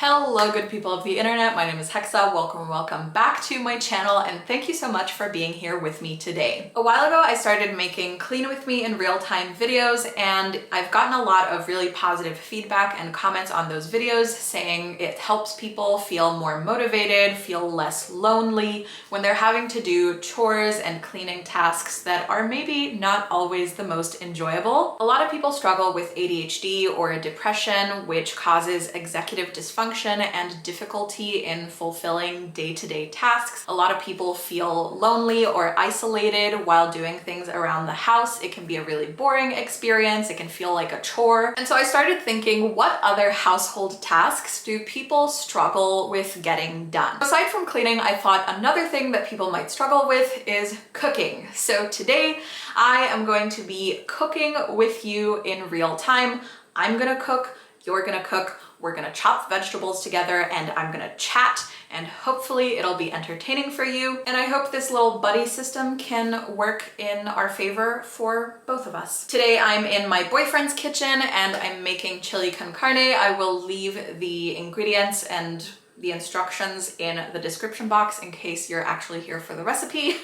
Hello good people of the internet, my name is Hexa. Welcome back to my channel and thank you so much for being here with me today. A while ago I started making clean with me in real time videos and I've gotten a lot of really positive feedback and comments on those videos saying it helps people feel more motivated, feel less lonely when they're having to do chores and cleaning tasks that are maybe not always the most enjoyable. A lot of people struggle with ADHD or depression, which causes executive dysfunction and difficulty in fulfilling day-to-day tasks. A lot of people feel lonely or isolated while doing things around the house. It can be a really boring experience. It can feel like a chore. And so I started thinking, what other household tasks do people struggle with getting done? Aside from cleaning, I thought another thing that people might struggle with is cooking. So today I am going to be cooking with you in real time. I'm gonna cook, you're gonna cook, we're gonna chop vegetables together and I'm gonna chat and hopefully it'll be entertaining for you. And I hope this little buddy system can work in our favor for both of us. Today I'm in my boyfriend's kitchen and I'm making chili con carne. I will leave the ingredients and the instructions in the description box in case you're actually here for the recipe.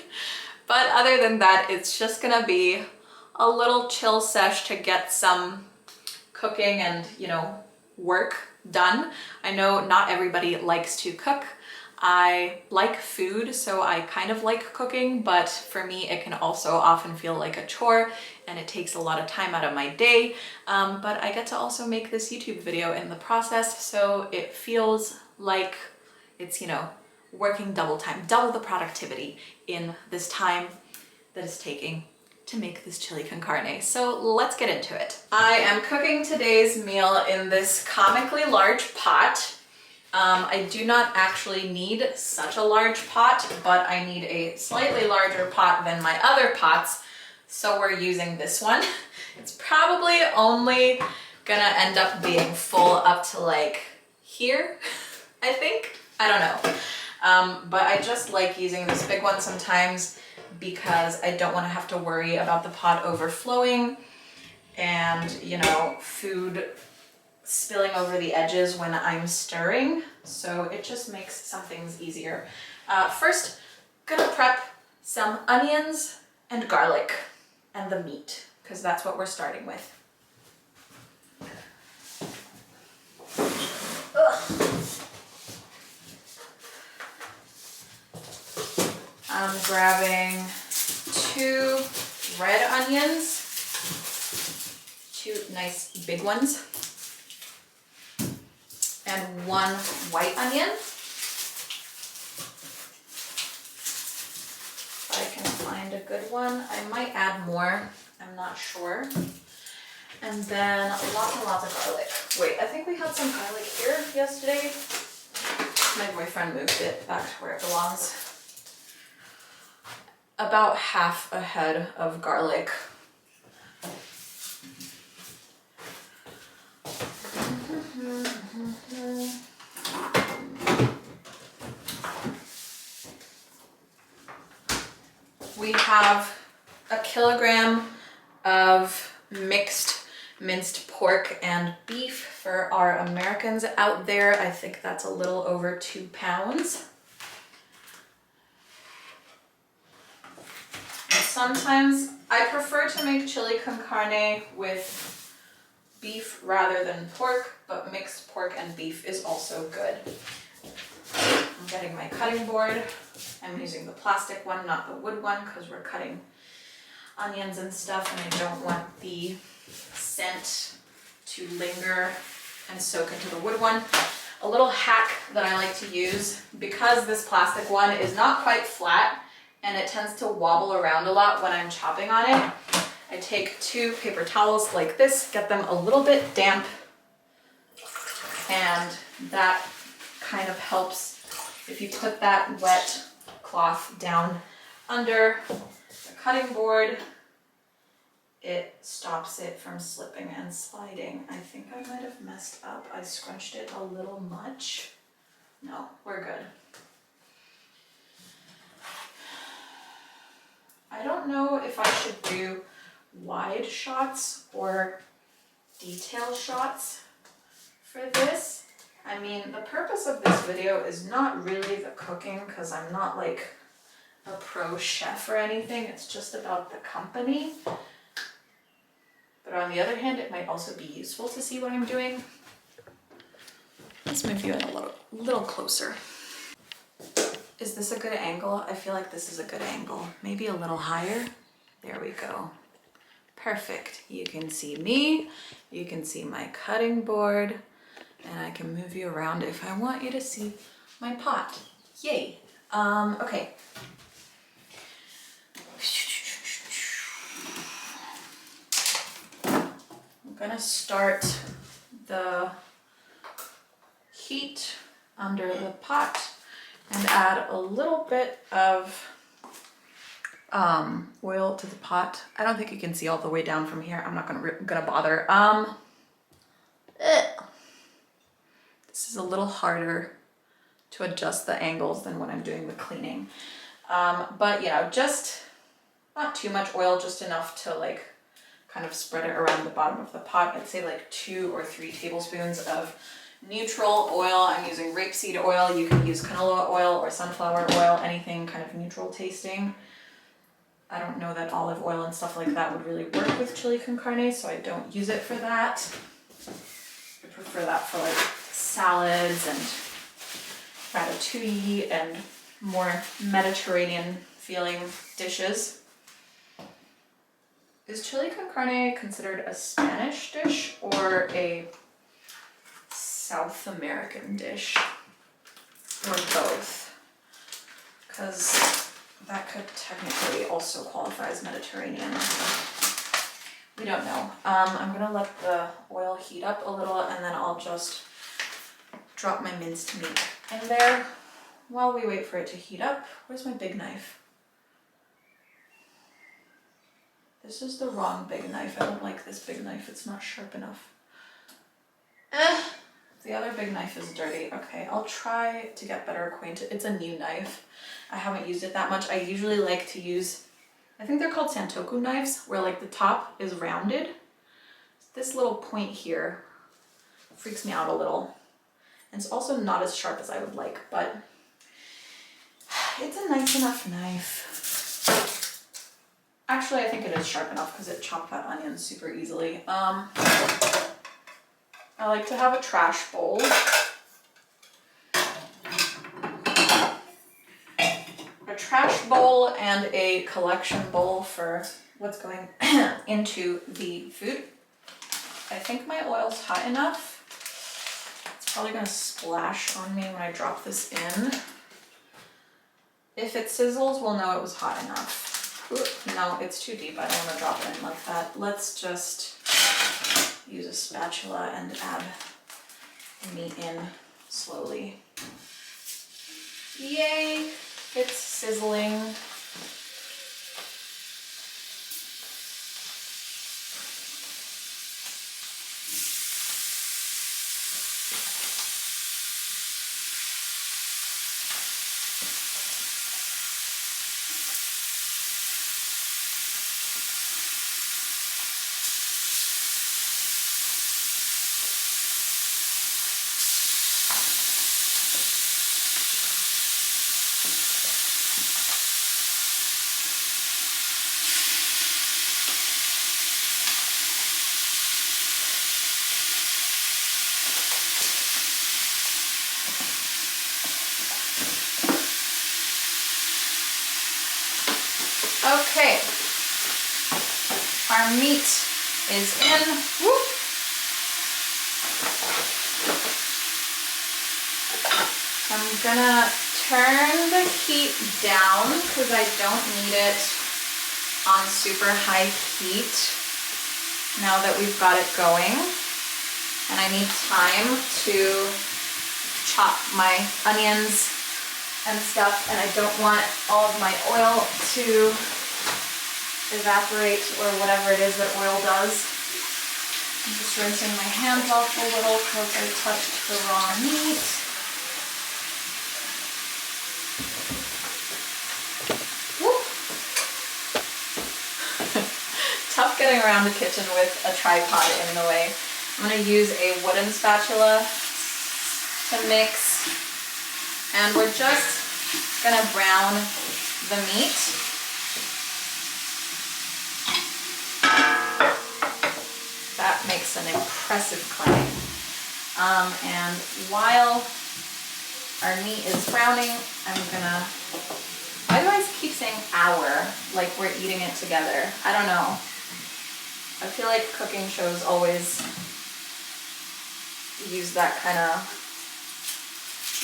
But other than that, it's just gonna be a little chill sesh to get some cooking and, you know, work done. I know not everybody likes to cook. I like food, so I kind of like cooking, but for me it can also often feel like a chore and it takes a lot of time out of my day. But I get to also make this YouTube video in the process, so it feels like it's, you know, working double time, double the productivity in this time that it's taking to make this chili con carne. So let's get into it. I am cooking today's meal in this comically large pot. I do not actually need such a large pot, but I need a slightly larger pot than my other pots, so we're using this one. It's probably only gonna end up being full up to like here, I think. I don't know. But I just like using this big one sometimes because I don't want to have to worry about the pot overflowing and, you know, food spilling over the edges when I'm stirring. So it just makes some things easier. First, gonna prep some onions and garlic and the meat, because that's what we're starting with. I'm grabbing 2 red onions, 2 nice big ones, and 1 white onion. If I can find a good one, I might add more, I'm not sure. And then lots and lots of garlic. Wait, I think we had some garlic here yesterday. My boyfriend moved it back to where it belongs. About half a head of garlic. We have a kilogram of mixed minced pork and beef for our Americans out there. I think that's a little over 2 pounds. Sometimes I prefer to make chili con carne with beef rather than pork, but mixed pork and beef is also good. I'm getting my cutting board. I'm using the plastic one, not the wood one, because we're cutting onions and stuff and I don't want the scent to linger and soak into the wood one. A little hack that I like to use, because this plastic one is not quite flat, and it tends to wobble around a lot when I'm chopping on it. I take 2 paper towels like this, get them a little bit damp, and that kind of helps if you put that wet cloth down under the cutting board. It stops it from slipping and sliding. I think I might have messed up. I scrunched it a little much. No, we're good. I don't know if I should do wide shots or detail shots for this. I mean, the purpose of this video is not really the cooking because I'm not like a pro chef or anything. It's just about the company. But on the other hand, it might also be useful to see what I'm doing. Let's move you in a little closer. Is this a good angle? I feel like this is a good angle. Maybe a little higher. There we go. Perfect. You can see me, you can see my cutting board, and I can move you around if I want you to see my pot. Yay. Okay. I'm gonna start the heat under the pot and add a little bit of oil to the pot. I don't think you can see all the way down from here. I'm not gonna bother. This is a little harder to adjust the angles than when I'm doing the cleaning. But you know, just not too much oil, just enough to like kind of spread it around the bottom of the pot. I'd say like 2 or 3 tablespoons of neutral oil. I'm using rapeseed oil. You can use canola oil or sunflower oil, anything kind of neutral tasting. I don't know that olive oil and stuff like that would really work with chili con carne, so I don't use it for that. I prefer that for like salads and ratatouille and more Mediterranean feeling dishes. Is chili con carne considered a Spanish dish or a South American dish? Or both? Because that could technically also qualify as Mediterranean. We don't know. I'm gonna let the oil heat up a little and then I'll just drop my minced meat in there while we wait for it to heat up. Where's my big knife? This is the wrong big knife. I don't like this big knife. It's not sharp enough. The other big knife is dirty. Okay, I'll try to get better acquainted. It's a new knife. I haven't used it that much. I usually like to use, I think they're called santoku knives, where like the top is rounded. This little point here freaks me out a little. And it's also not as sharp as I would like, but it's a nice enough knife. Actually, I think it is sharp enough because it chopped that onion super easily. I like to have a trash bowl. A trash bowl and a collection bowl for what's going into the food. I think my oil's hot enough. It's probably gonna splash on me when I drop this in. If it sizzles, we'll know it was hot enough. Ooh, no, it's too deep. I don't wanna drop it in like that. Let's just use a spatula and add the meat in slowly. Yay, it's sizzling. Okay, our meat is in. Whoop. I'm gonna turn the heat down because I don't need it on super high heat now that we've got it going. And I need time to chop my onions and stuff, and I don't want all of my oil to evaporate or whatever it is that oil does. I'm just rinsing my hands off a little because I touched the raw meat. Tough getting around the kitchen with a tripod in the way. I'm going to use a wooden spatula to mix. And we're just gonna brown the meat. That makes an impressive clang. And while our meat is browning, I'm gonna, why do I keep saying our, like we're eating it together? I don't know. I feel like cooking shows always use that kind of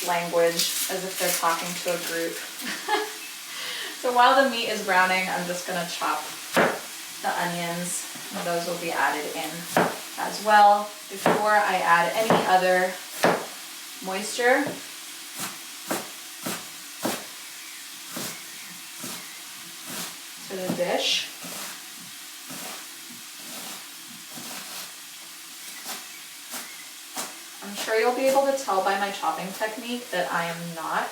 language as if they're talking to a group. So while the meat is browning, I'm just gonna chop the onions, and those will be added in as well before I add any other moisture. To the dish. I'm sure you'll be able to tell by my chopping technique that I am not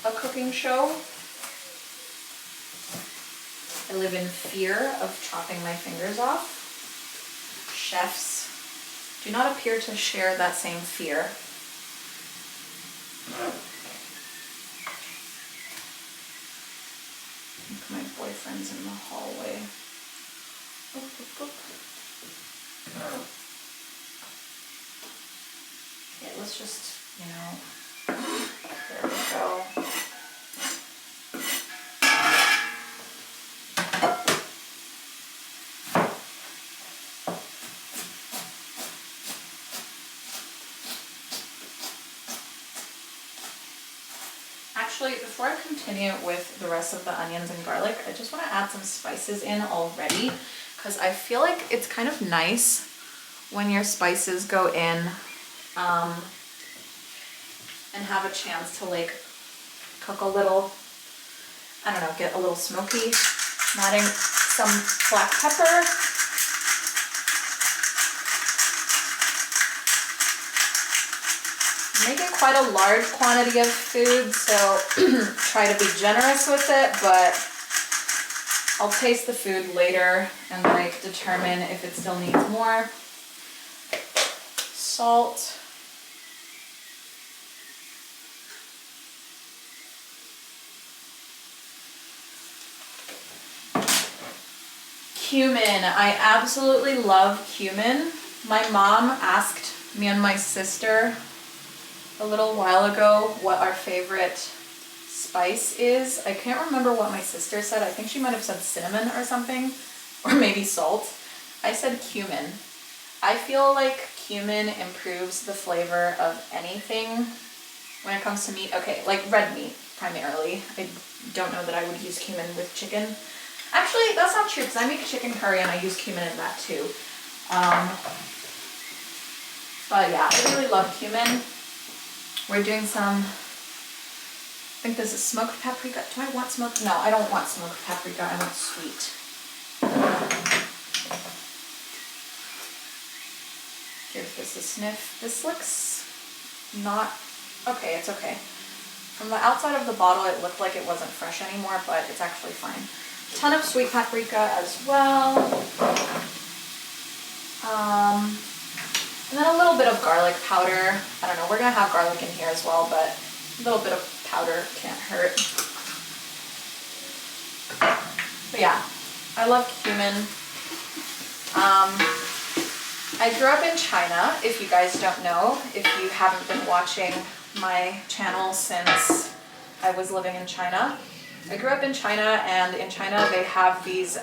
a cooking show. I live in fear of chopping my fingers off. Chefs do not appear to share that same fear. I think my boyfriend's in the hallway. Boop, boop, boop. Okay, let's just, there we go. Actually, before I continue with the rest of the onions and garlic, I just want to add some spices in already, because I feel like it's kind of nice when your spices go in and have a chance to like cook a little, I don't know, get a little smoky. I'm adding some black pepper. I'm making quite a large quantity of food, so try to be generous with it, but I'll taste the food later and like determine if it still needs more. Salt. Cumin. I absolutely love cumin. My mom asked me and my sister a little while ago what our favorite spice is. I can't remember what my sister said. I think she might have said cinnamon or something, or maybe salt. I said cumin. I feel like cumin improves the flavor of anything when it comes to meat. Okay, like red meat primarily. I don't know that I would use cumin with chicken. Actually, that's not true, because I make chicken curry and I use cumin in that too. But yeah, I really love cumin. We're doing some, I think this is smoked paprika. Do I want smoked? No, I don't want smoked paprika. I want sweet. Give this a sniff. This looks not, okay, it's okay. From the outside of the bottle, it looked like it wasn't fresh anymore, but it's actually fine. A ton of sweet paprika as well. And then a little bit of garlic powder. I don't know, we're gonna have garlic in here as well, but a little bit of powder can't hurt. But yeah, I love cumin. I grew up in China, if you guys don't know, if you haven't been watching my channel since I was living in China. I grew up in China, and in China they have these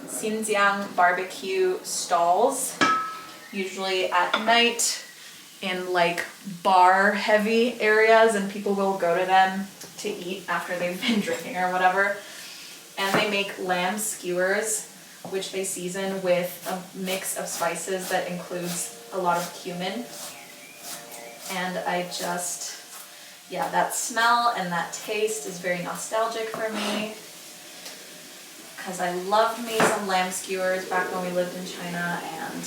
Xinjiang barbecue stalls, usually at night in like bar heavy areas, and people will go to them to eat after they've been drinking or whatever. And they make lamb skewers, which they season with a mix of spices that includes a lot of cumin. And I just, yeah, that smell and that taste is very nostalgic for me, because I loved me some lamb skewers back when we lived in China, and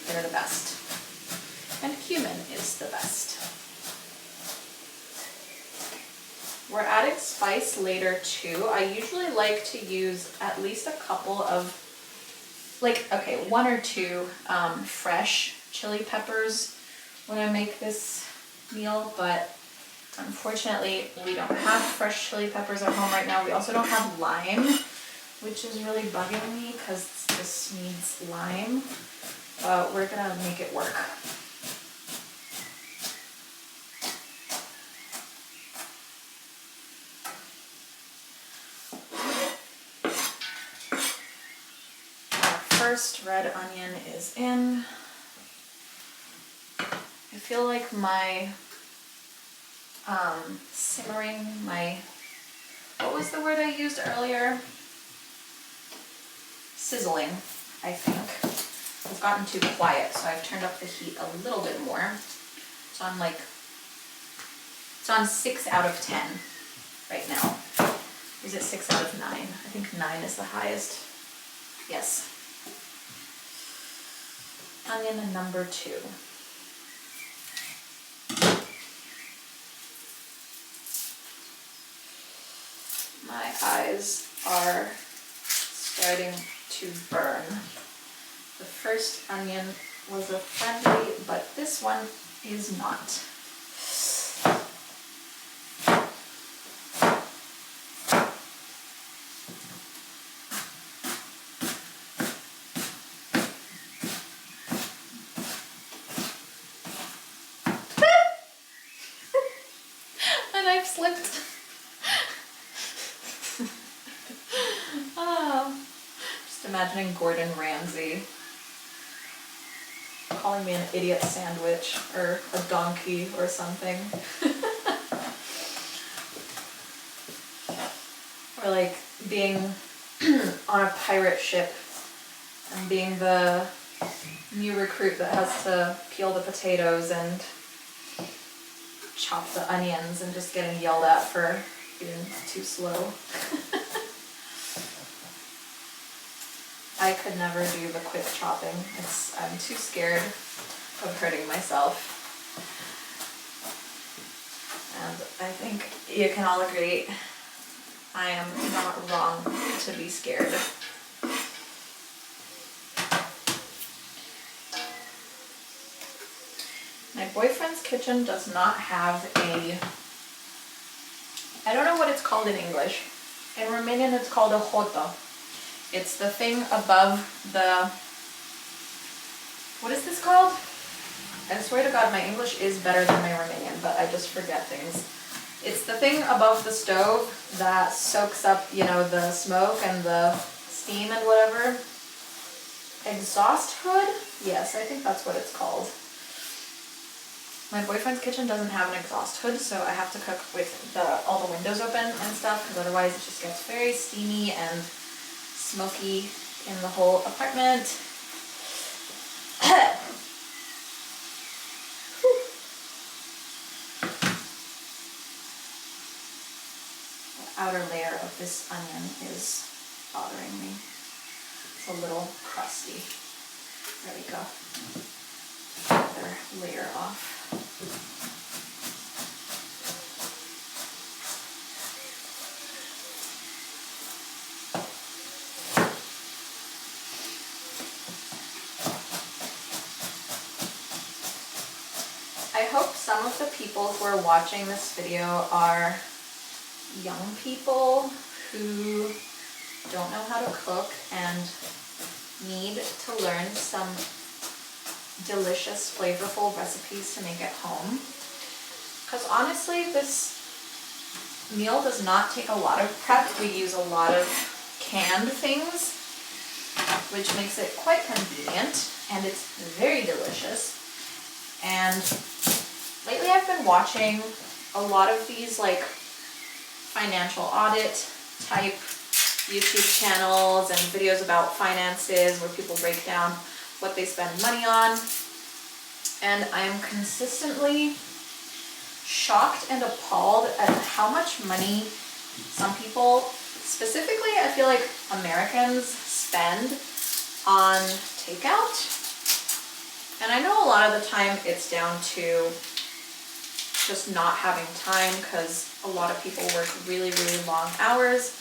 they're the best. And cumin is the best. We're adding spice later too. I usually like to use at least a couple of, like, okay, one or two fresh chili peppers when I make this meal, but unfortunately we don't have fresh chili peppers at home right now. We also don't have lime, which is really bugging me because this needs lime, but we're gonna make it work. First red onion is in. I feel like my simmering, what was the word I used earlier? Sizzling, I think. It's gotten too quiet, so I've turned up the heat a little bit more. So I'm like, it's on 6 out of 10 right now. Is it 6 out of 9? I think 9 is the highest. Yes. Onion number 2. My eyes are starting to burn. The first onion was a friendly, but this one is not. And I've slipped. Oh, just imagining Gordon Ramsay calling me an idiot sandwich or a donkey or something. Or like being on a pirate ship and being the new recruit that has to peel the potatoes and chop the onions and just getting yelled at for being too slow. I could never do the quick chopping. I'm too scared of hurting myself. And I think you can all agree I am not wrong to be scared. My boyfriend's kitchen does not have I don't know what it's called in English. In Romanian it's called a hotă. It's the thing above the, what is this called? I swear to God, my English is better than my Romanian, but I just forget things. It's the thing above the stove that soaks up, you know, the smoke and the steam and whatever. Exhaust hood? Yes, I think that's what it's called. My boyfriend's kitchen doesn't have an exhaust hood, so I have to cook with all the windows open and stuff, because otherwise it just gets very steamy and smoky in the whole apartment. The outer layer of this onion is bothering me. It's a little crusty. There we go. Another layer off. I hope some of the people who are watching this video are young people who don't know how to cook and need to learn some delicious, flavorful recipes to make at home. Because honestly, this meal does not take a lot of prep. We use a lot of canned things, which makes it quite convenient, and it's very delicious. And lately I've been watching a lot of these like financial audit type YouTube channels and videos about finances where people break down what they spend money on. And I am consistently shocked and appalled at how much money some people, specifically I feel like Americans, spend on takeout. And I know a lot of the time it's down to just not having time because a lot of people work really, really long hours.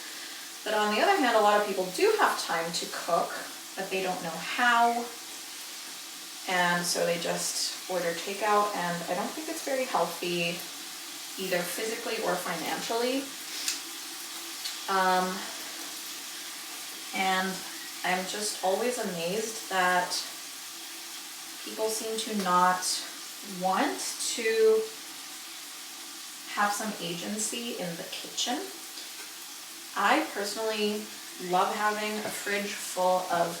But on the other hand, a lot of people do have time to cook, but they don't know how. and so they just order takeout, and I don't think it's very healthy either physically or financially. And I'm just always amazed that people seem to not want to have some agency in the kitchen. I personally love having a fridge full of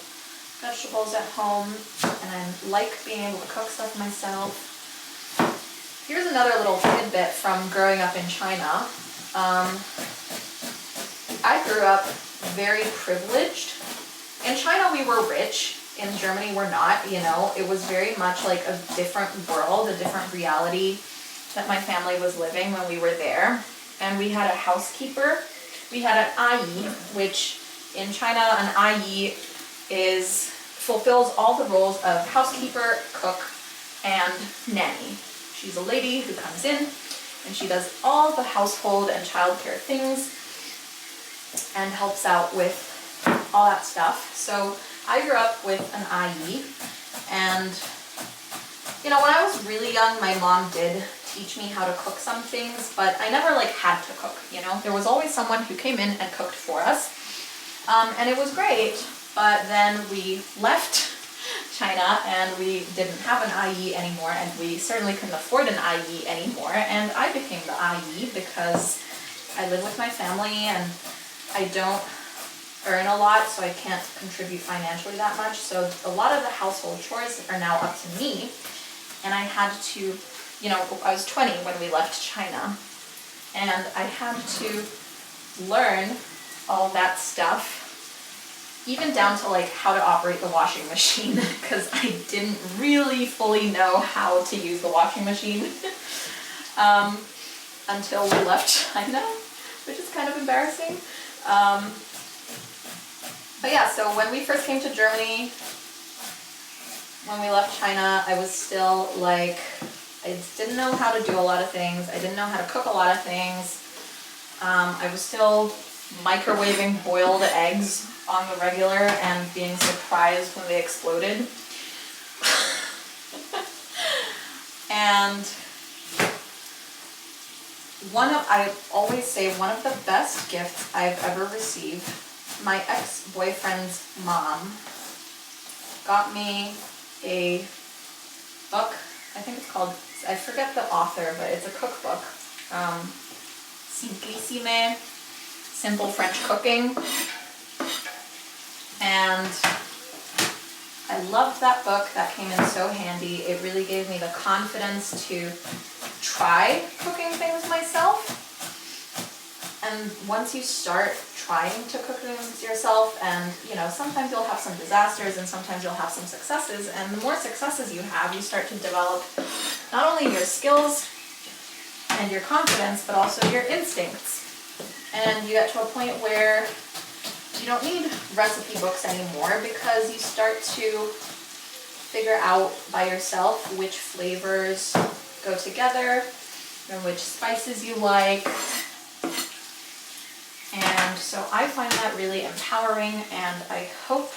vegetables at home, and I like being able to cook stuff myself. Here's another little tidbit from growing up in China. I grew up very privileged. In China we were rich, in Germany we're not, you know. It was very much like a different world, a different reality that my family was living when we were there. And we had a housekeeper. We had an ayi, which in China an ayi fulfills all the roles of housekeeper, cook, and nanny. She's a lady who comes in and she does all the household and childcare things and helps out with all that stuff. So I grew up with an ayi, and you know, when I was really young, my mom did teach me how to cook some things, but I never like had to cook, you know. There was always someone who came in and cooked for us, and it was great. But then we left China and we didn't have an ayi anymore, and we certainly couldn't afford an ayi anymore, and I became the ayi because I live with my family and I don't earn a lot, so I can't contribute financially that much. So a lot of the household chores are now up to me, and I had to, you know, I was 20 when we left China, and I had to learn all that stuff, even down to like how to operate the washing machine, because I didn't really fully know how to use the washing machine until we left China, which is kind of embarrassing. But yeah, so when we first came to Germany, when we left China, I was still like, I didn't know how to do a lot of things. I didn't know how to cook a lot of things. I was still microwaving boiled eggs on the regular and being surprised when they exploded. And I always say one of the best gifts I've ever received, my ex-boyfriend's mom got me a book. I think it's called, I forget the author, but it's a cookbook. Simplissime, Simple French Cooking. And I loved that book. That came in so handy. It really gave me the confidence to try cooking things myself. And once you start trying to cook things yourself, and you know, sometimes you'll have some disasters and sometimes you'll have some successes, and the more successes you have, you start to develop not only your skills and your confidence, but also your instincts. And you get to a point where you don't need recipe books anymore, because you start to figure out by yourself which flavors go together and which spices you like. And so I find that really empowering, and I hope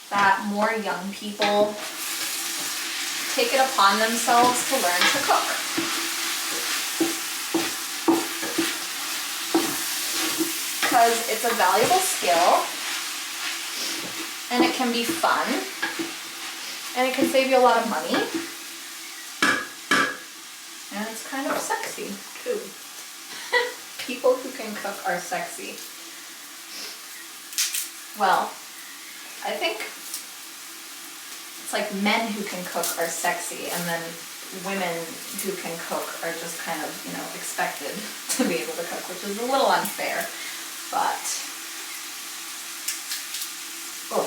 that more young people take it upon themselves to learn to cook. Because it's a valuable skill, and it can be fun, and it can save you a lot of money, and it's kind of sexy too. People who can cook are sexy. Well, I think it's like men who can cook are sexy, and then women who can cook are just kind of, you know, expected to be able to cook, which is a little unfair, but oh.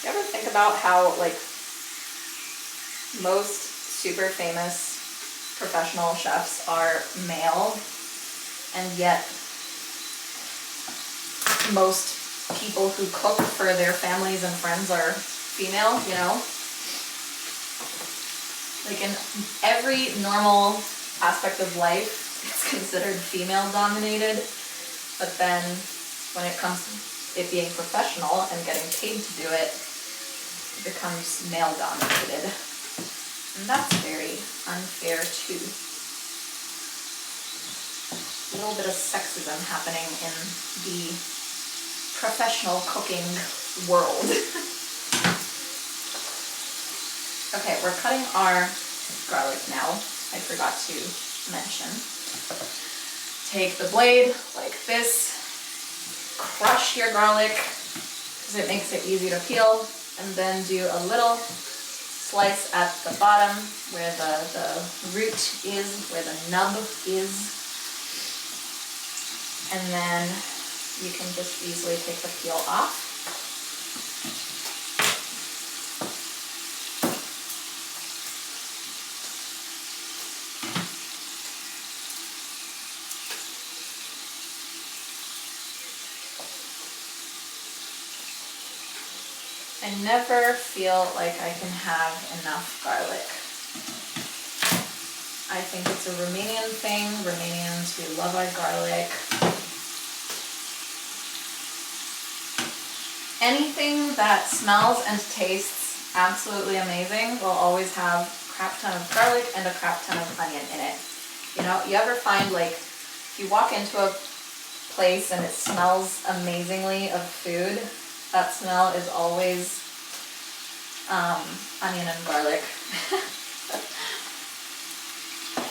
You ever think about how, like, most super famous professional chefs are male, and yet most people who cook for their families and friends are female, you know? Like, in every normal aspect of life, it's considered female dominated. But then when it comes to it being professional and getting paid to do it, it becomes male dominated. And that's very unfair too. A little bit of sexism happening in the professional cooking world. Okay, we're cutting our garlic now. I forgot to mention. Take the blade like this, crush your garlic because it makes it easy to peel, and then do a little slice at the bottom where the root is, where the nub is. And then you can just easily take the peel off. I never feel like I can have enough garlic. I think it's a Romanian thing. Romanians, we love our garlic. Anything that smells and tastes absolutely amazing will always have a crap ton of garlic and a crap ton of onion in it. You know, you ever find like, if you walk into a place and it smells amazingly of food, that smell is always onion and garlic.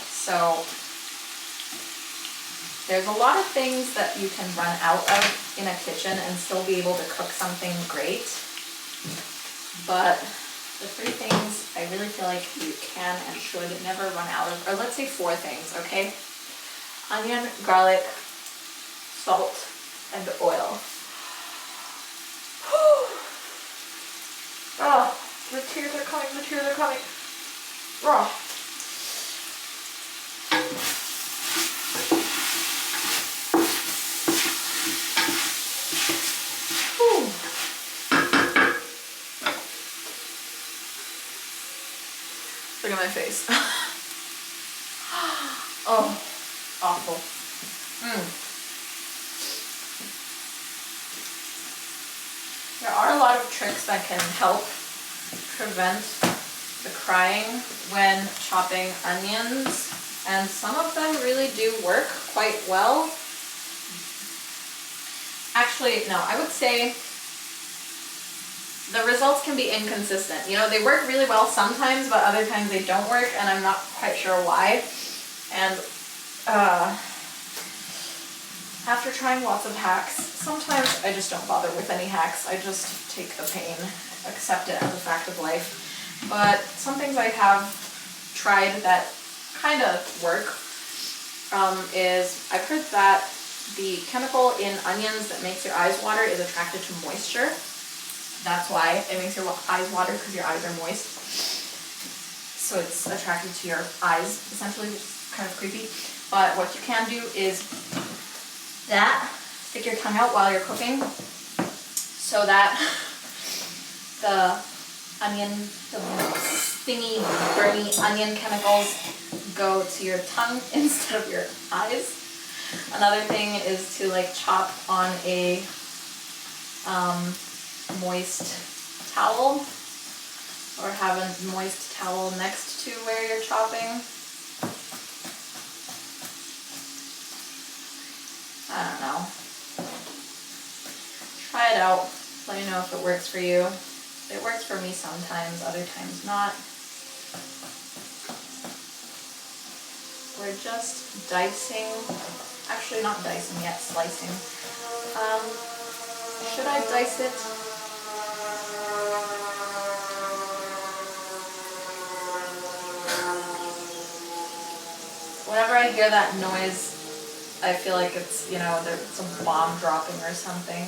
So there's a lot of things that you can run out of in a kitchen and still be able to cook something great. But the 3 things I really feel like you can and should never run out of, or let's say 4 things, okay? Onion, garlic, salt, and oil. Oh, the tears are coming, the tears are coming. Oh. Look at my face. Oh, awful. There are a lot of tricks that can help prevent the crying when chopping onions, and some of them really do work quite well. Actually, no, I would say the results can be inconsistent. You know, they work really well sometimes, but other times they don't work, and I'm not quite sure why. And after trying lots of hacks, sometimes I just don't bother with any hacks. I just take the pain, accept it as a fact of life. But some things I have tried that kind of work is I've heard that the chemical in onions that makes your eyes water is attracted to moisture. That's why it makes your eyes water, because your eyes are moist. So it's attracted to your eyes, essentially, which is kind of creepy. But what you can do is stick your tongue out while you're cooking, so that the onion, the stingy, burny onion chemicals go to your tongue instead of your eyes. Another thing is to like chop on a moist towel, or have a moist towel next to where you're chopping. I don't know. Try it out. Let me know if it works for you. It works for me sometimes, other times not. We're just dicing, actually not dicing yet, slicing. Should I dice it? Whenever I hear that noise, I feel like it's, you know, there's some bomb dropping or something.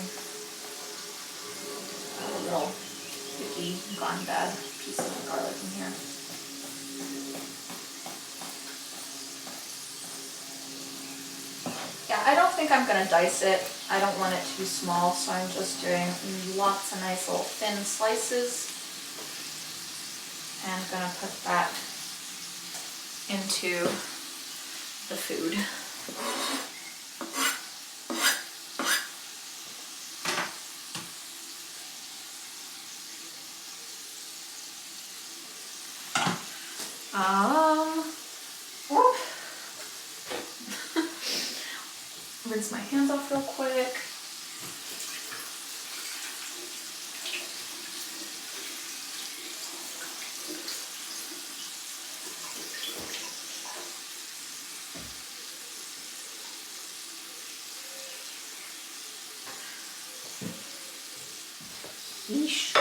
A little sticky, gone bad piece of garlic in here. Yeah, I don't think I'm gonna dice it. I don't want it too small, so I'm just doing lots of nice little thin slices. And I'm gonna put that into the food. Whoop. Rinse my hands off real quick. Yeesh.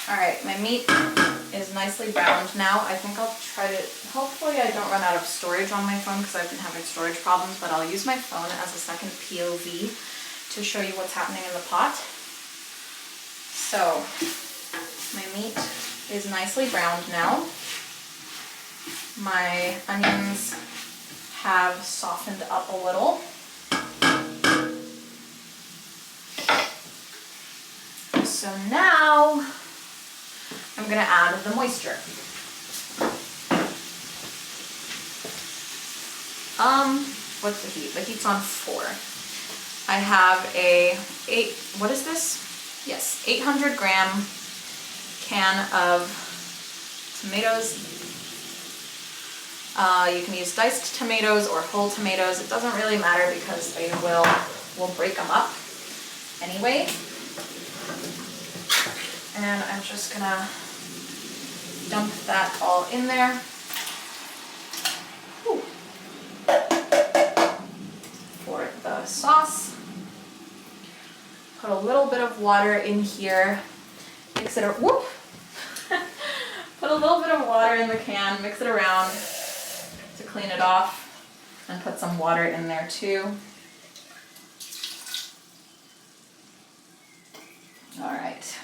All right, my meat is nicely browned now. I think I'll try to, hopefully I don't run out of storage on my phone because I've been having storage problems, but I'll use my phone as a second POV to show you what's happening in the pot. So my meat is nicely browned now. My onions have softened up a little. So now I'm gonna add the moisture. What's the heat? The heat's on 4. I have what is this? Yes, 800 gram can of tomatoes. You can use diced tomatoes or whole tomatoes. It doesn't really matter because they will break them up anyway. And I'm just gonna dump that all in there. Whew. For the sauce, put a little bit of water in here. Mix it. Whoop. Put a little bit of water in the can. Mix it around to clean it off, and put some water in there too. All right.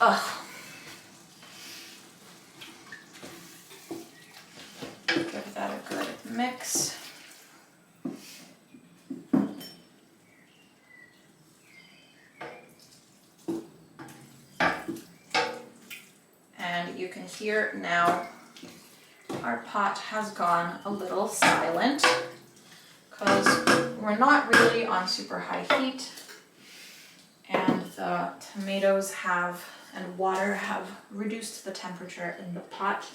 Ugh. Give that a good mix. And you can hear now our pot has gone a little silent because we're not really on super high heat, and the tomatoes and water have reduced the temperature in the pot,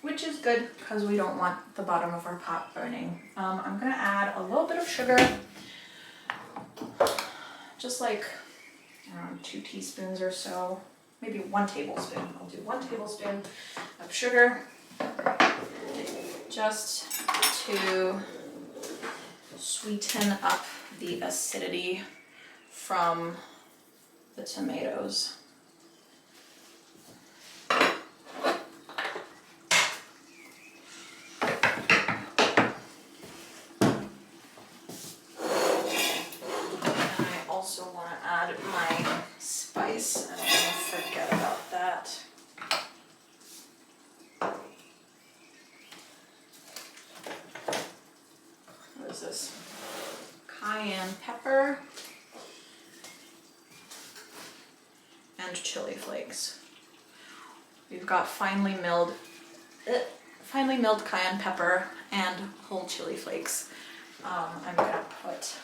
which is good because we don't want the bottom of our pot burning. I'm gonna add a little bit of sugar, just like around 2 teaspoons or so, maybe 1 tablespoon. I'll do 1 tablespoon of sugar just to sweeten up the acidity from the tomatoes. Also want to add my spice. I don't want to forget about that. What is this? Cayenne pepper and chili flakes. We've got finely milled cayenne pepper and whole chili flakes. I'm gonna put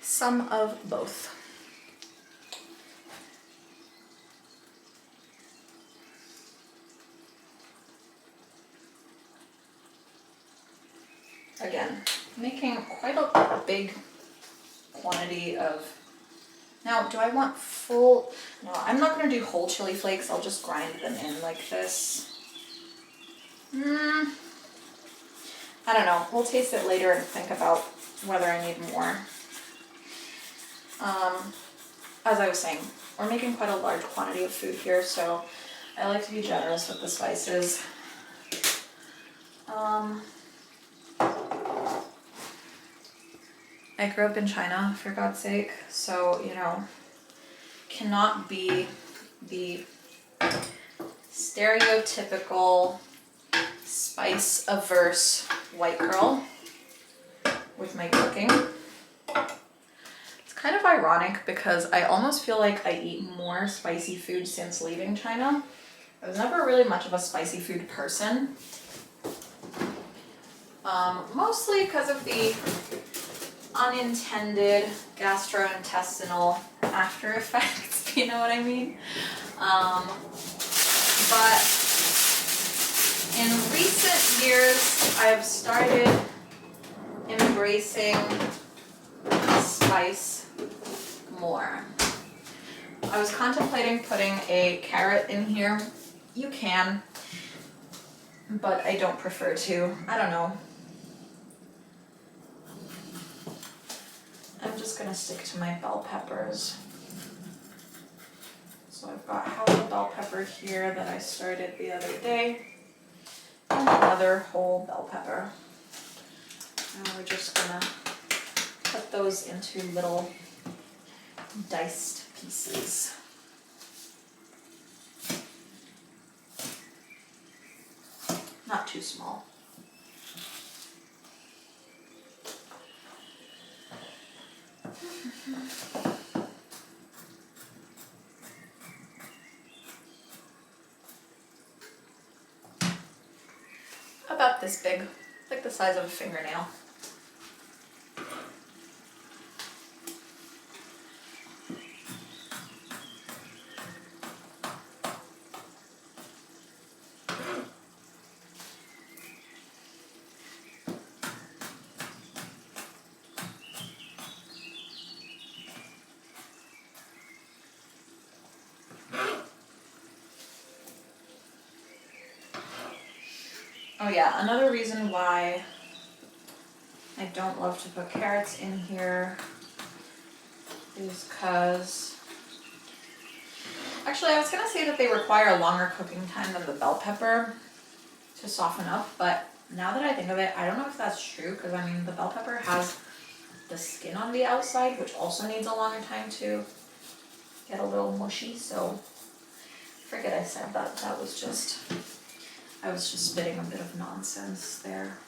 some of both. Again, making quite a big quantity of. Now, do I want full? No, I'm not going to do whole chili flakes. I'll just grind them in like this. I don't know. We'll taste it later and think about whether I need more. As I was saying, we're making quite a large quantity of food here, so I like to be generous with the spices. I grew up in China, for God's sake, so, you know, cannot be the stereotypical spice-averse white girl with my cooking. It's kind of ironic because I almost feel like I eat more spicy food since leaving China. I was never really much of a spicy food person. Mostly because of the unintended gastrointestinal after effects, you know what I mean? But in recent years, I've started embracing spice more. I was contemplating putting a carrot in here. You can, but I don't prefer to. I don't know. I'm just gonna stick to my bell peppers. So I've got half a bell pepper here that I started the other day, and another whole bell pepper. And we're just gonna cut those into little diced pieces. Not too small. About this big, like the size of a fingernail. Oh yeah, another reason why I don't love to put carrots in here is because, actually I was gonna say that they require a longer cooking time than the bell pepper to soften up, but now that I think of it, I don't know if that's true, because I mean the bell pepper has the skin on the outside, which also needs a longer time to get a little mushy, so forget I said that. I was just spitting a bit of nonsense there.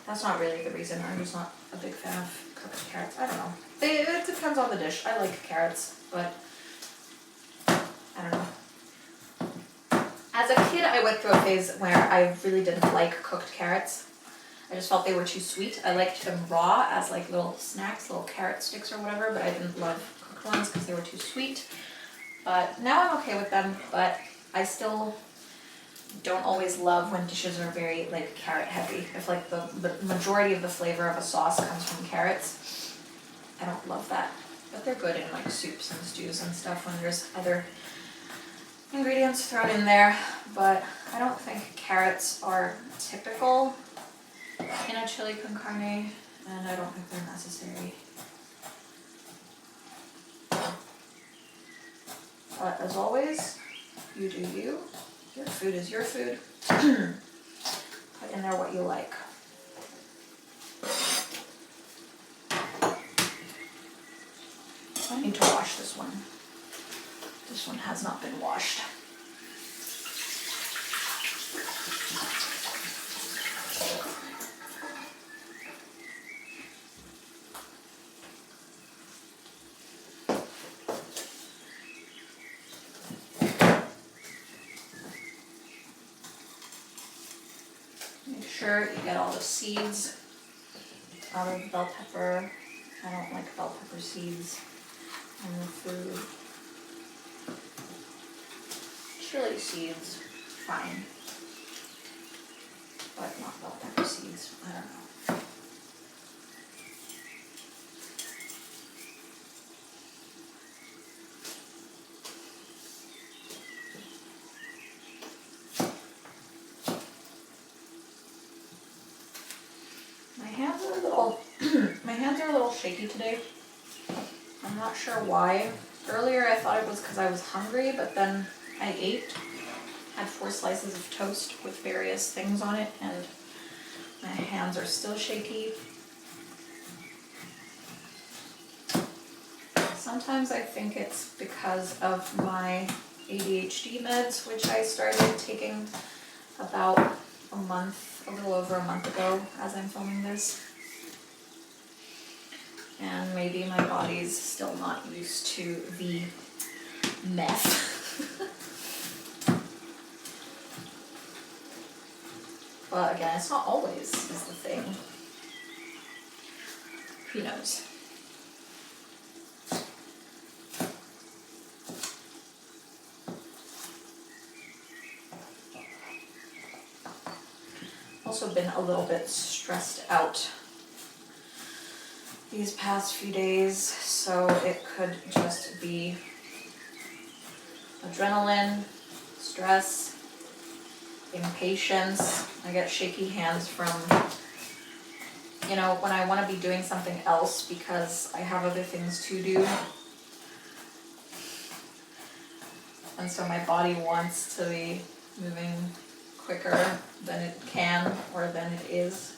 That's not really the reason. I'm just not a big fan of cooked carrots. I don't know. It depends on the dish. I like carrots, but I don't know. As a kid, I went through a phase where I really didn't like cooked carrots. I just felt they were too sweet. I liked them raw as like little snacks, little carrot sticks or whatever, but I didn't love cooked ones because they were too sweet. But now I'm okay with them, but I still don't always love when dishes are very like carrot heavy. If like the majority of the flavor of a sauce comes from carrots, I don't love that. But they're good in like soups and stews and stuff when there's other ingredients thrown in there. But I don't think carrots are typical in a chili con carne, and I don't think they're necessary. But as always, you do you. Your food is your food. Put in there what you like. I need to wash this one. This one has not been washed. You get all the seeds out of the bell pepper. I don't like bell pepper seeds in the food. Chili seeds, fine, but not bell pepper seeds. I don't know. My hands are a little shaky today. I'm not sure why. Earlier I thought it was because I was hungry, but then I ate, had 4 slices of toast with various things on it, and my hands are still shaky. Sometimes I think it's because of my ADHD meds, which I started taking about a little over a month ago as I'm filming this. And maybe my body's still not used to the mess. But again, it's not always is the thing. Who knows? Also been a little bit stressed out these past few days, so it could just be adrenaline, stress, impatience. I get shaky hands from, you know, when I want to be doing something else because I have other things to do. And so my body wants to be moving quicker than it can or than it is.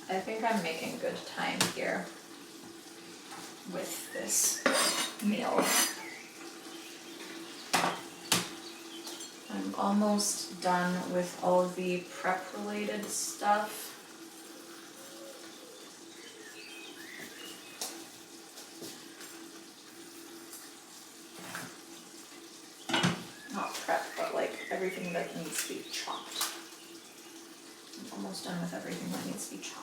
I think I'm making good time here with this meal. I'm almost done with all of the prep related stuff. Not prep, but like everything that needs to be chopped. I'm almost done with everything that needs to be chopped.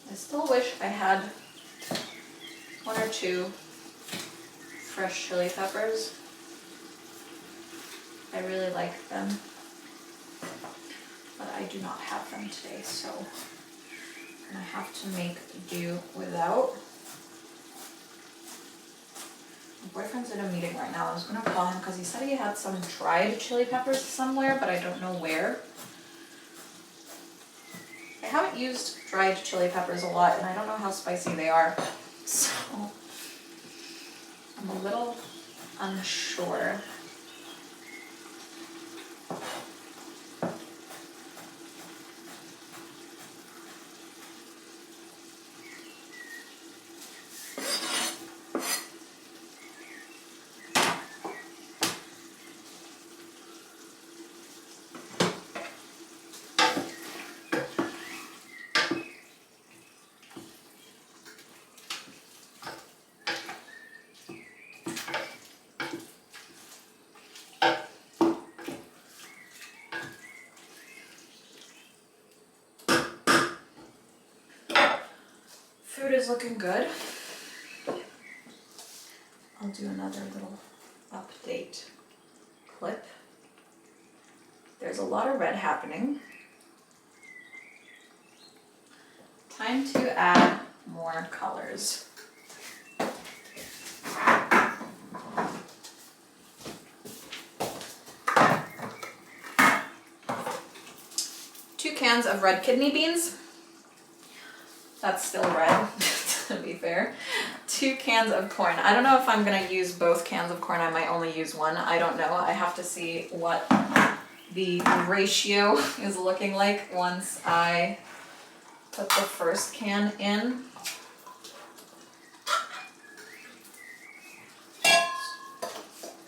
I still wish I had 1 or 2 fresh chili peppers. I really like them, but I do not have them today, so I'm gonna have to make do without. My boyfriend's in a meeting right now. I was gonna call him because he said he had some dried chili peppers somewhere, but I don't know where. I haven't used dried chili peppers a lot, and I don't know how spicy they are, so I'm a little unsure. Food is looking good. I'll do another little update clip. There's a lot of red happening. Time to add more colors. Two cans of red kidney beans. That's still red, to be fair. 2 cans of corn. I don't know if I'm gonna use both cans of corn. I might only use one. I don't know. I have to see what the ratio is looking like once I put the first can in.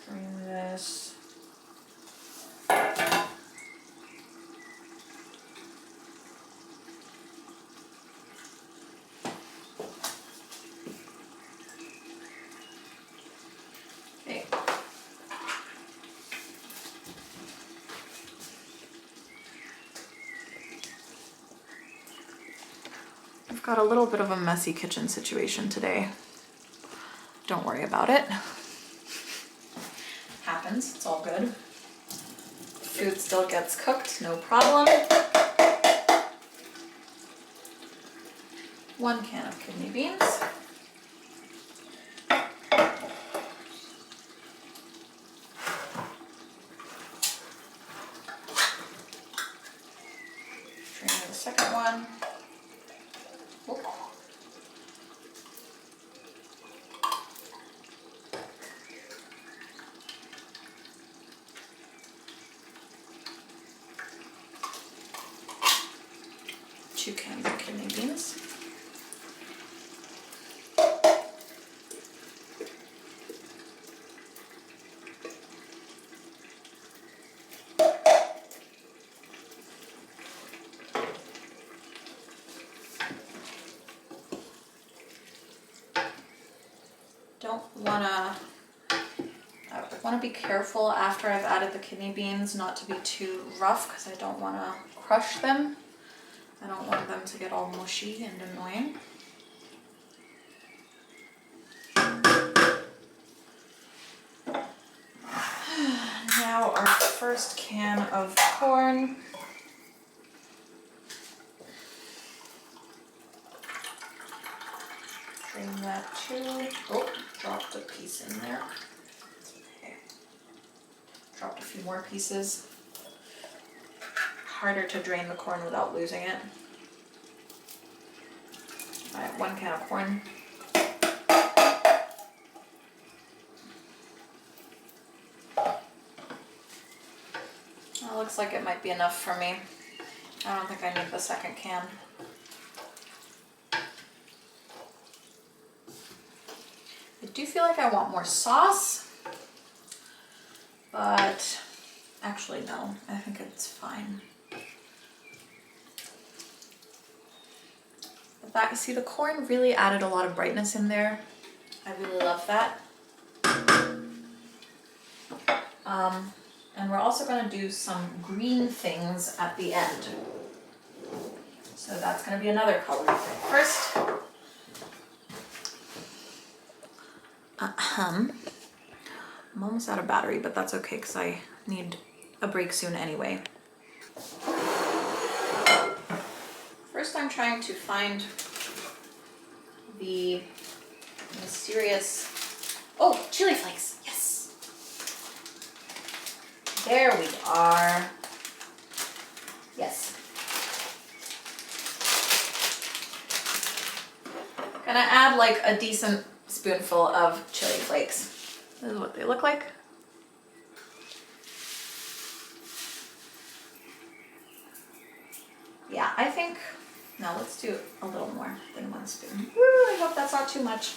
Bring this. Got a little bit of a messy kitchen situation today. Don't worry about it. Happens, it's all good. Food still gets cooked, no problem. 1 can of kidney beans. second one. Oop. 2 cans of kidney beans. I want to be careful after I've added the kidney beans not to be too rough because I don't want to crush them. I don't want them to get all mushy and annoying. Now our first can of corn. Drain that too. Oh, dropped a piece in there. Okay. Dropped a few more pieces. Harder to drain the corn without losing it. All right, 1 can of corn. That looks like it might be enough for me. I don't think I need the second can. I do feel like I want more sauce, but actually no, I think it's fine. But see, the corn really added a lot of brightness in there. I really love that. And we're also going to do some green things at the end. So that's going to be another color. First, I'm almost out of battery, but that's okay because I need a break soon anyway. First, I'm trying to find the mysterious, oh, chili flakes, yes. There we are. Yes. Gonna add like a decent spoonful of chili flakes. This is what they look like. Yeah, I think, no, let's do a little more than 1 spoon. Woo, I hope that's not too much.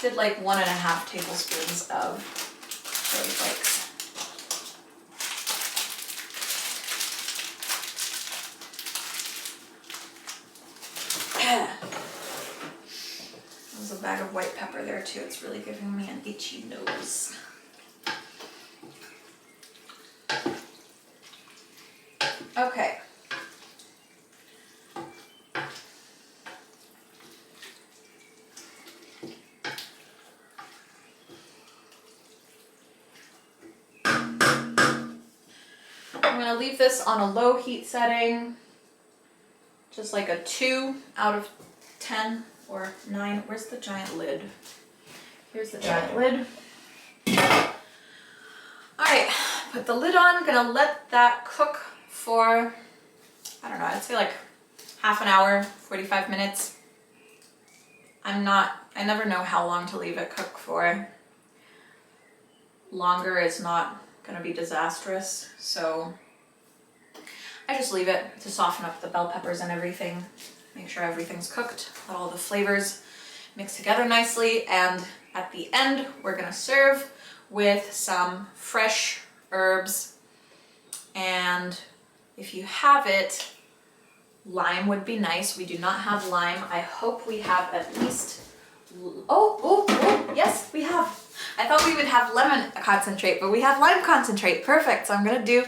Did like 1.5 tablespoons of chili flakes. There's a bag of white pepper there too. It's really giving me an itchy nose. Okay. I'm going to leave this on a low heat setting, just like a 2 out of 10 or 9. Where's the giant lid? Here's the giant lid. All right, put the lid on. I'm gonna let that cook for, I don't know, I'd say like half an hour, 45 minutes. I never know how long to leave it cook for. Longer is not gonna be disastrous, so I just leave it to soften up the bell peppers and everything. Make sure everything's cooked, let all the flavors mix together nicely, and at the end we're gonna serve with some fresh herbs, and if you have it, lime would be nice. We do not have lime. I hope we have at least, oh, yes, we have. I thought we would have lemon concentrate, but we have lime concentrate. Perfect. So I'm gonna do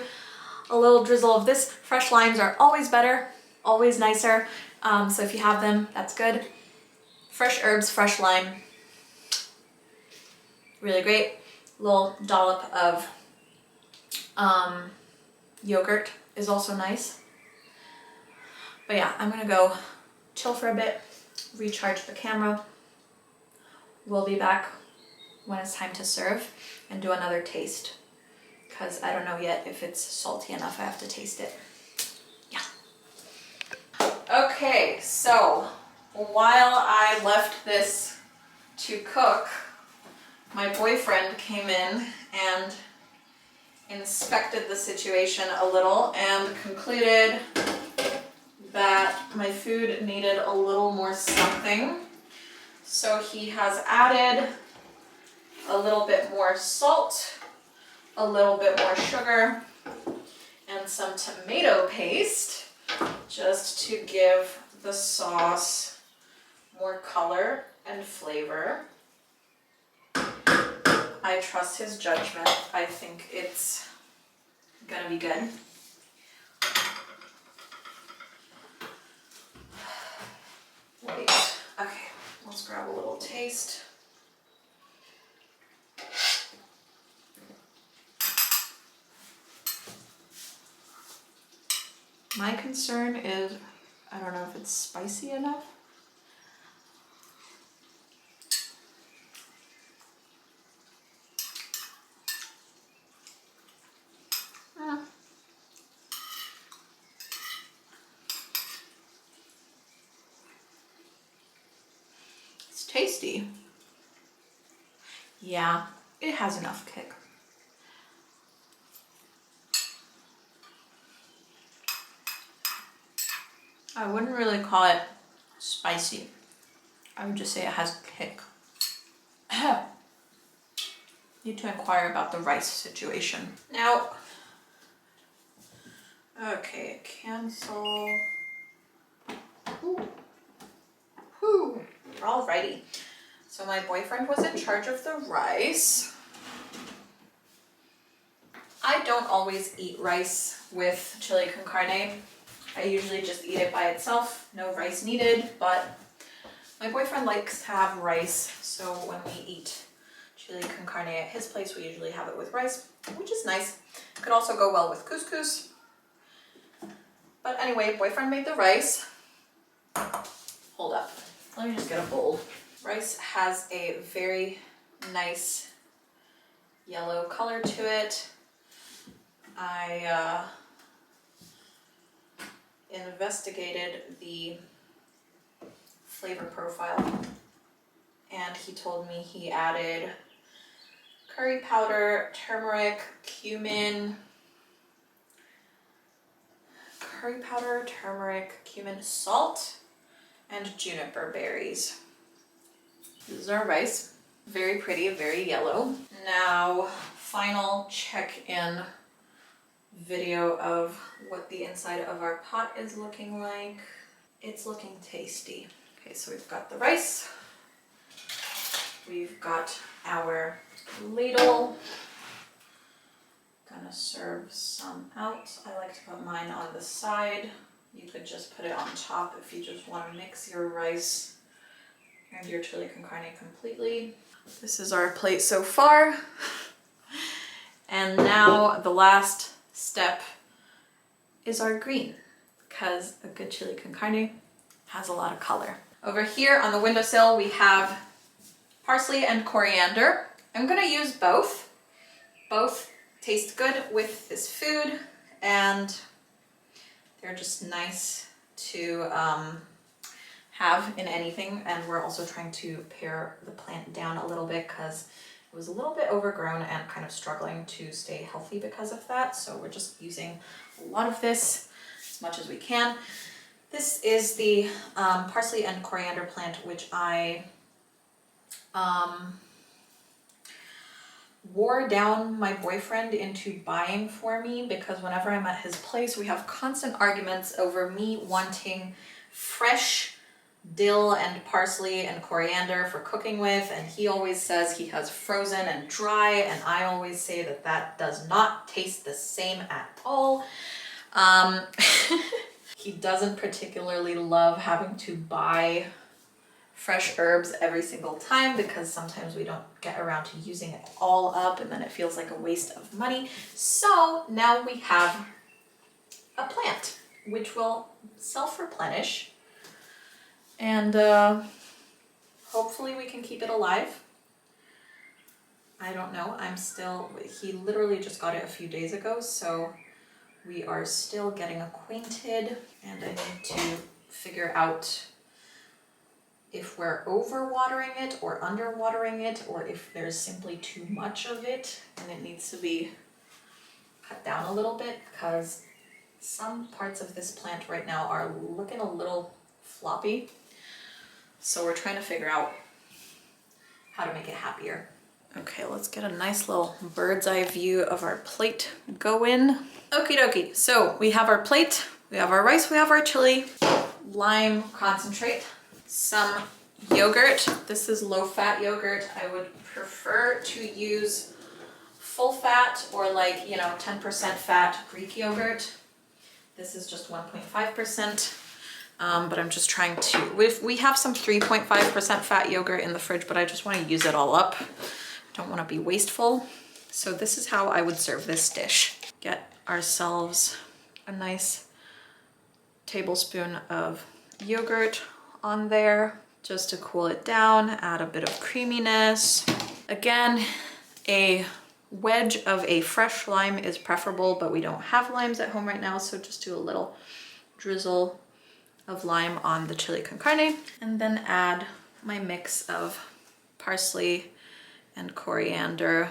a little drizzle of this. Fresh limes are always better, always nicer. So if you have them, that's good. Fresh herbs, fresh lime, really great. Little dollop of yogurt is also nice. But yeah, I'm gonna go chill for a bit, recharge the camera. We'll be back when it's time to serve and do another taste, because I don't know yet if it's salty enough. I have to taste it. Yeah. Okay, so while I left this to cook, my boyfriend came in and inspected the situation a little and concluded that my food needed a little more something. So he has added a little bit more salt, a little bit more sugar, and some tomato paste just to give the sauce more color and flavor. I trust his judgment. I think it's gonna be good. Wait, okay, let's grab a little taste. My concern is, I don't know if it's spicy enough. It's tasty. Yeah, it has enough kick. I wouldn't really call it spicy. I would just say it has kick. Need to inquire about the rice situation. Now, okay, cancel. Whew. Alrighty. So my boyfriend was in charge of the rice. I don't always eat rice with chili con carne. I usually just eat it by itself, no rice needed, but my boyfriend likes to have rice, so when we eat chili con carne at his place, we usually have it with rice, which is nice. Could also go well with couscous. But anyway, boyfriend made the rice. Hold up, let me just get a bowl. Rice has a very nice yellow color to it. I investigated the flavor profile and he told me he added curry powder, turmeric, cumin, salt, and juniper berries. This is our rice. Very pretty, very yellow. Now, final check-in video of what the inside of our pot is looking like. It's looking tasty. Okay, so we've got the rice. We've got our ladle. Gonna serve some out. I like to put mine on the side. You could just put it on top if you just want to mix your rice and your chili con carne completely. This is our plate so far. And now the last step is our green, because a good chili con carne has a lot of color. Over here on the windowsill we have parsley and coriander. I'm gonna use both. Both taste good with this food and they're just nice to have in anything. And we're also trying to pare the plant down a little bit because it was a little bit overgrown and kind of struggling to stay healthy because of that. So we're just using a lot of this as much as we can. This is the parsley and coriander plant, which I wore down my boyfriend into buying for me, because whenever I'm at his place, we have constant arguments over me wanting fresh dill and parsley and coriander for cooking with, and he always says he has frozen and dry, and I always say that that does not taste the same at all. He doesn't particularly love having to buy fresh herbs every single time because sometimes we don't get around to using it all up and then it feels like a waste of money. So now we have a plant which will self-replenish and hopefully we can keep it alive. I don't know, he literally just got it a few days ago, so we are still getting acquainted and I need to figure out if we're overwatering it or underwatering it, or if there's simply too much of it and it needs to be cut down a little bit, because some parts of this plant right now are looking a little floppy. So we're trying to figure out how to make it happier. Okay, let's get a nice little bird's eye view of our plate going. Okie dokie, so we have our plate, we have our rice, we have our chili, lime concentrate, some yogurt. This is low-fat yogurt. I would prefer to use full fat or like, 10% fat Greek yogurt. This is just 1.5%, but I'm just trying to, we have some 3.5% fat yogurt in the fridge, but I just want to use it all up. Don't want to be wasteful. So this is how I would serve this dish. Get ourselves a nice tablespoon of yogurt on there just to cool it down, add a bit of creaminess. Again, a wedge of a fresh lime is preferable, but we don't have limes at home right now, so just do a little drizzle of lime on the chili con carne, and then add my mix of parsley and coriander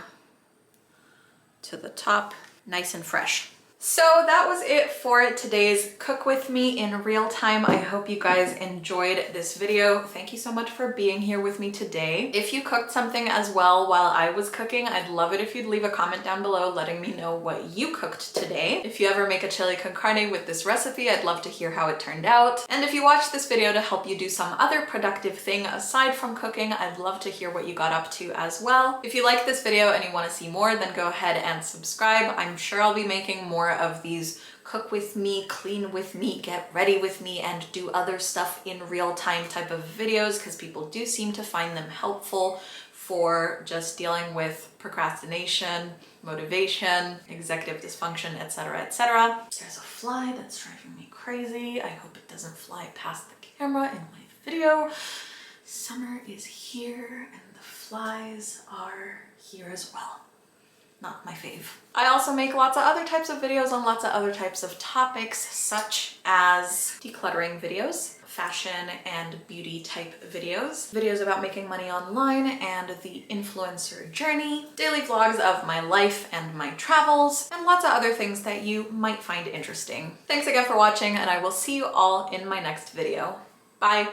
to the top, nice and fresh. So that was it for today's Cook With Me in Real Time. I hope you guys enjoyed this video. Thank you so much for being here with me today. If you cooked something as well while I was cooking, I'd love it if you'd leave a comment down below letting me know what you cooked today. If you ever make a chili con carne with this recipe, I'd love to hear how it turned out. And if you watched this video to help you do some other productive thing aside from cooking, I'd love to hear what you got up to as well. If you like this video and you want to see more, then go ahead and subscribe. I'm sure I'll be making more of these cook with me, clean with me, get ready with me, and do other stuff in real time type of videos, because people do seem to find them helpful for just dealing with procrastination, motivation, executive dysfunction, etc., etc. There's a fly that's driving me crazy. I hope it doesn't fly past the camera in my video. Summer is here and the flies are here as well. Not my fave. I also make lots of other types of videos on lots of other types of topics, such as decluttering videos, fashion and beauty type videos, videos about making money online and the influencer journey, daily vlogs of my life and my travels, and lots of other things that you might find interesting. Thanks again for watching, and I will see you all in my next video. Bye!